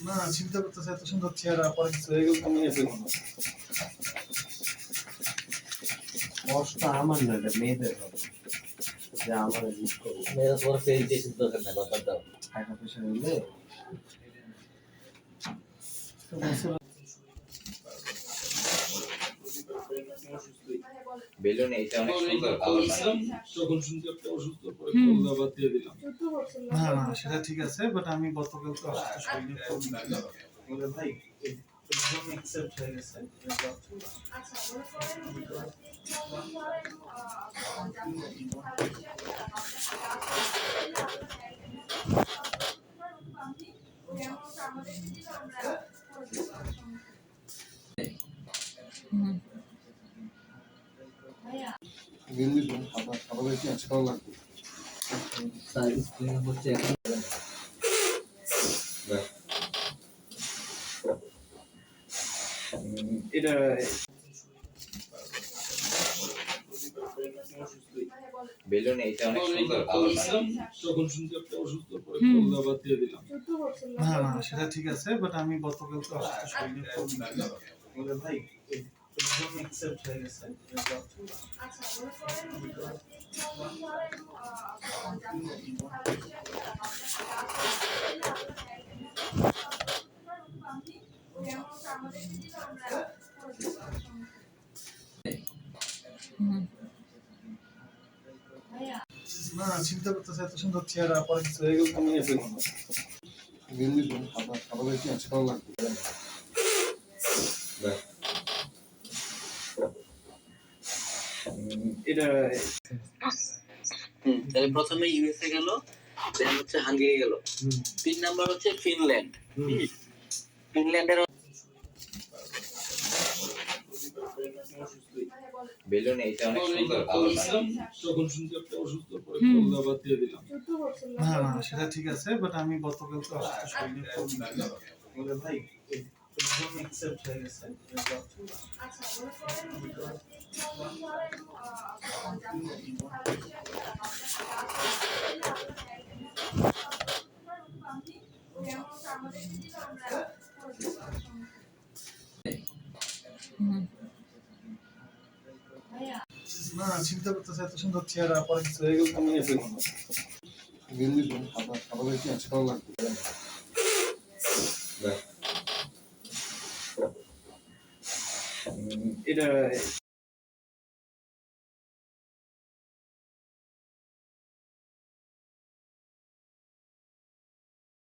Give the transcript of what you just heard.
না চিন্তা করতেছে এত সুন্দর চেহারা পরে কিছু হয়ে গেল কমিয়ে ফেলবো না। কষ্ট আমার না, এটা মেয়েদের হবে যে আমার মিস করবো। মেয়েরা তোমার ফেস দিয়ে শুধু দরকার নেই, বাতার দাও। টাকা পয়সা নিলে বেলুন এইটা অনেক সুন্দর কালার। তখন শুনতে একটা অসুস্থ পরে কলদা বাদ দিয়ে দিলাম। না না সেটা ঠিক আছে, বাট আমি গতকালকে অসুস্থ শরীরে বলে ভাই একদম অ্যাকসেপ্ট হয়ে গেছে। খাবার কি আছে ভালো লাগবে সার্ভিস ক্লিন হচ্ছে এখন। এটা বেলুন এইটা অনেক সুন্দর কালার। তখন শুনতে একটা অসুস্থ পরে কলদা বাদ দিয়ে দিলাম। না না সেটা ঠিক আছে, বাট আমি গতকালকে অসুস্থ শরীরে বলে ভাই একদম অ্যাকসেপ্ট হয়ে গেছে। না চিন্তা করতেছে এত সুন্দর চেহারা পরে কিছু হয়ে গেল কমিয়ে ফেলবো না। খাবার কি আছে ভালো লাগবে এটা তাহলে প্রথমে ইউএসএ গেল, দেন হচ্ছে হাঙ্গেরি গেল, 3 নাম্বার হচ্ছে ফিনল্যান্ড। ফিনল্যান্ডের বেলুন এইটা অনেক সুন্দর কালার। তখন শুনতে একটা অসুস্থ পরে কলদা বাদ দিয়ে দিলাম। না না সেটা ঠিক আছে, বাট আমি গতকালকে অসুস্থ শরীরে বলে ভাই একদম অ্যাকসেপ্ট হয়ে গেছে। না চিন্তা করতেছে এত সুন্দর চেহারা পরে কিছু হয়ে গেল কমিয়ে ফেলবো না। খাবার কি আছে ভালো লাগবে এটা